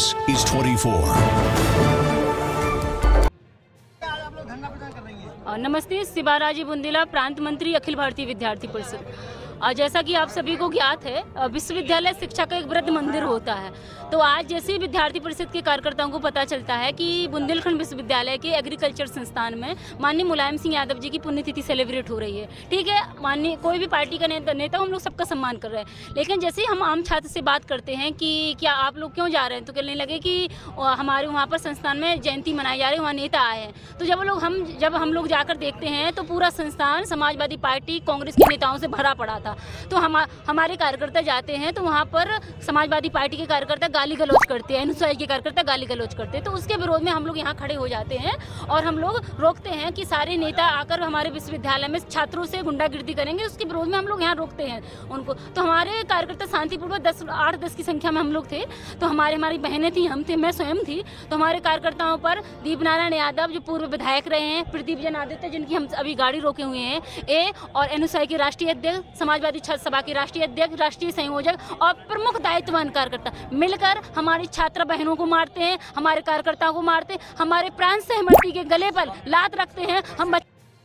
This is 24. नमस्ते, शिबाराजी बुंदेला, प्रांत मंत्री, अखिल भारतीय विद्यार्थी परिषद। जैसा कि आप सभी को ज्ञात है, विश्वविद्यालय शिक्षा का एक वृद्ध मंदिर होता है। तो आज जैसे ही विद्यार्थी परिषद के कार्यकर्ताओं को पता चलता है कि बुंदेलखंड विश्वविद्यालय के एग्रीकल्चर संस्थान में माननीय मुलायम सिंह यादव जी की पुण्यतिथि सेलिब्रेट हो रही है। ठीक है, माननीय कोई भी पार्टी का नेता हम लोग सबका सम्मान कर रहे हैं, लेकिन जैसे ही हम आम छात्र से बात करते हैं कि क्या आप लोग क्यों जा रहे हैं, तो कहने लगे कि हमारे वहाँ पर संस्थान में जयंती मनाई जा रही है, वहाँ नेता आए हैं। तो जब हम लोग जाकर देखते हैं तो पूरा संस्थान समाजवादी पार्टी, कांग्रेस के नेताओं से भरा पड़ा था। तो हमारे कार्यकर्ता जाते हैं तो वहाँ पर समाजवादी पार्टी के कार्यकर्ता गाली गलौज करते हैं, एनएसयूआई के कार्यकर्ता गाली गलौज करते हैं। तो उसके विरोध में हम लोग यहाँ खड़े हो जाते हैं और हम लोग रोकते हैं कि सारे नेता आकर हमारे विश्वविद्यालय में छात्रों से गुंडागिर्दी करेंगे। उसके विरोध में हम लोग यहाँ रोकते हैं उनको। तो हमारे कार्यकर्ता शांतिपूर्वक 8-10 की संख्या में हम लोग थे। तो हमारी बहनें थी, हम थे, मैं स्वयं थी। तो हमारे कार्यकर्ताओं पर दीप नारायण यादव जो पूर्व विधायक रहे हैं, प्रदीप जन आदित्य जिनकी हम अभी गाड़ी रोके हुए हैं, और एनएसयूआई के राष्ट्रीय अध्यक्ष, समाजवादी छात्र सभा के राष्ट्रीय अध्यक्ष, राष्ट्रीय संयोजक और प्रमुख दायित्ववान कार्यकर्ता मिलकर हमारी छात्र बहनों को मारते हैं, हमारे कार्यकर्ताओं को मारते हैं, हमारे प्राण सहमति के गले पर लात रखते हैं। हम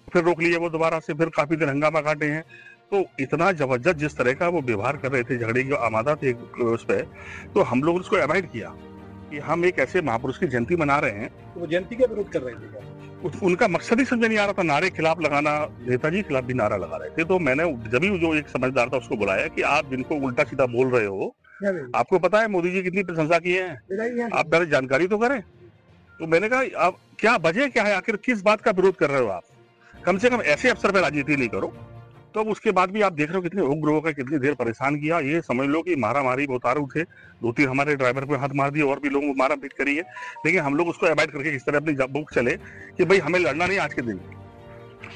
फिर रोक लिए वो दोबारा से, फिर काफी दिन हंगामा काटे हैं। तो इतना जबरदस्त जिस तरह का वो व्यवहार कर रहे थे, झगड़े की आमादा थे उस पर, तो हम लोग उसको अवॉइड किया कि हम एक ऐसे महापुरुष की जयंती मना रहे हैं। तो वो जयंती का विरोध कर रहे थे, उनका मकसद ही समझ नहीं आ रहा था। नारे खिलाफ लगाना, नेताजी के खिलाफ भी नारा लगा रहे थे। तो मैंने जब भी जो एक समझदार था उसको बुलाया कि आप जिनको उल्टा सीधा बोल रहे हो, आपको पता है मोदी जी कितनी प्रशंसा की है, आप पहले जानकारी तो करें। तो मैंने कहा आप क्या वजह क्या है, आखिर किस बात का विरोध कर रहे हो आप, कम से कम ऐसे अवसर पर राजनीति नहीं करो। तो उसके बाद भी आप देख रहे हो कितने उग्र होकर कितनी देर परेशान किया। ये समझ लो कि मारामारी उतारू थे, 2-3 हमारे ड्राइवर पे हाथ मार दिए और भी लोगों को मारा पीट करी है। लेकिन हम लोग उसको अवॉइड करके इस तरह अपनी बुक चले कि भाई हमें लड़ना नहीं आज के दिन,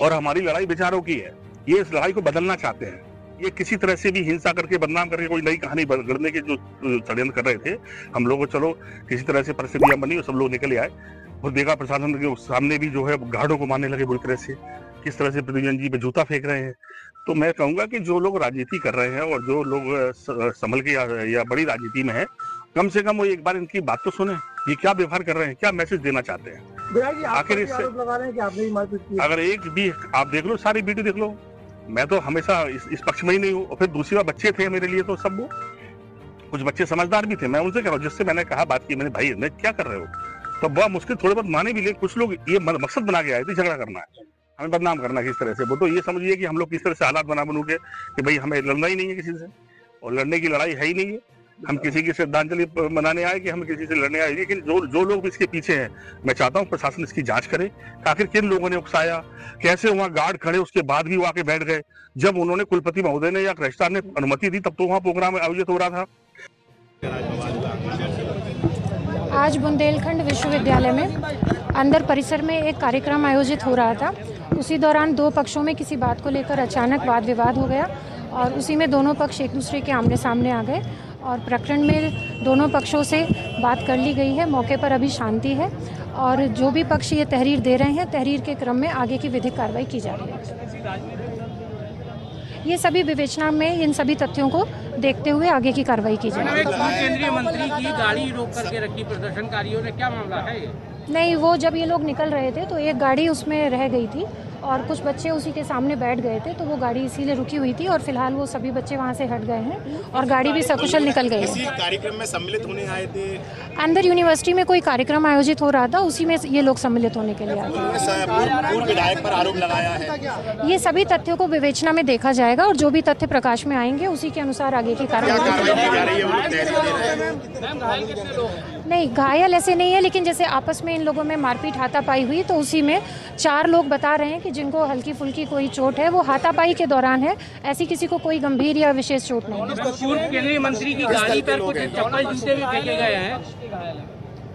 और हमारी लड़ाई बेचारों की है। ये इस लड़ाई को बदलना चाहते हैं। ये किसी तरह से भी हिंसा करके बदनाम करके कोई नई कहानी गढ़ने के जो षड्यंत्र कर रहे थे। हम लोगों को चलो किसी तरह से परिस्थितियां बनी और सब लोग निकले आए। और देखा प्रशासन के सामने भी जो है गार्डों को मारने लगे बुरी तरह से, किस तरह से प्रदीप जी पे जूता फेंक रहे हैं। तो मैं कहूंगा कि जो लोग राजनीति कर रहे हैं और जो लोग संभल के या बड़ी राजनीति में है, कम से कम वो एक बार इनकी बात तो सुने। ये क्या व्यवहार कर रहे हैं, क्या मैसेज देना चाहते हैं आखिर इससे। अगर एक भी आप देख लो, सारी वीडियो देख लो, मैं तो हमेशा इस पक्ष में ही नहीं हूँ। और फिर दूसरी बात, बच्चे थे मेरे लिए तो सब, वो कुछ बच्चे समझदार भी थे। मैं उनसे कह रहा हूँ, जिससे मैंने कहा बात की, मैंने भाई मैं क्या कर रहे हो, तो बहुत मुश्किल थोड़े बहुत माने भी। ले कुछ लोग ये मकसद बना के आए थे झगड़ा करना है, हमें बदनाम करना किस तरह से। वो तो ये समझिए कि हम लोग किस तरह से हालात बनू के कि भाई हमें लड़ना ही नहीं है किसी से, और लड़ने की लड़ाई है ही नहीं है। हम किसी की श्रद्धांजलि मनाने आए कि हम किसी से लड़ने आए। लेकिन जो लोग इसके पीछे हैं, मैं चाहता हूँ प्रशासन इसकी जांच करे। आखिर किन लोगों ने उकसाया, कैसे वहाँ गार्ड खड़े उसके बाद भी वो आके बैठ गए। जब उन्होंने कुलपति महोदय ने या रजिस्ट्रार ने अनुमति दी तब तो वहाँ प्रोग्राम आयोजित हो रहा था। आज बुंदेलखंड विश्वविद्यालय में अंदर परिसर में एक कार्यक्रम आयोजित हो रहा था। उसी दौरान दो पक्षों में किसी बात को लेकर अचानक वाद विवाद हो गया और उसी में दोनों पक्ष एक दूसरे के आमने सामने आ गए और प्रकरण में दोनों पक्षों से बात कर ली गई है। मौके पर अभी शांति है और जो भी पक्ष ये तहरीर दे रहे हैं, तहरीर के क्रम में आगे की विधिक कार्रवाई की जा रही है। ये सभी विवेचना में इन सभी तथ्यों को देखते हुए आगे की कार्रवाई की जाएगी। केंद्रीय मंत्री की गाड़ी रोक करके रखी प्रदर्शनकारियों ने, क्या मामला है ये? नहीं, वो जब ये लोग निकल रहे थे तो एक गाड़ी उसमें रह गई थी और कुछ बच्चे उसी के सामने बैठ गए थे, तो वो गाड़ी इसीलिए रुकी हुई थी और फिलहाल वो सभी बच्चे वहाँ से हट गए हैं और गाड़ी भी सकुशल निकल गई है। कार्यक्रम में सम्मिलित होने आए थे? अंदर यूनिवर्सिटी में कोई कार्यक्रम आयोजित हो रहा था, उसी में ये लोग सम्मिलित होने के लिए आए थे। पूर्व विधायक पर आरोप लगाया है। ये सभी तथ्यों को विवेचना में देखा जाएगा और जो भी तथ्य प्रकाश में आएंगे उसी के अनुसार आगे की कार्रवाई। नहीं, घायल ऐसे नहीं है, लेकिन जैसे आपस में इन लोगों में मारपीट हाथापाई हुई तो उसी में 4 लोग बता रहे हैं कि जिनको हल्की फुल्की कोई चोट है, वो हाथापाई के दौरान है। ऐसी किसी को कोई गंभीर या विशेष चोट नहीं है। पूर्व केंद्रीय मंत्री की गाड़ी पर कुछ चप्पल जूते भी फेंके गए हैं।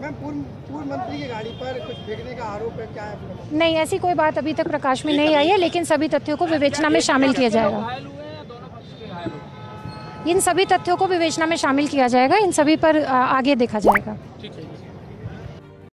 मैम, पूर्व मंत्री की गाड़ी पर कुछ फेंकने का आरोप है, क्या है? नहीं, ऐसी कोई बात अभी तक प्रकाश में नहीं आई है, लेकिन सभी तथ्यों को विवेचना में शामिल किया जाएगा। इन सभी तथ्यों को विवेचना में शामिल किया जाएगा, इन सभी पर आगे देखा जाएगा।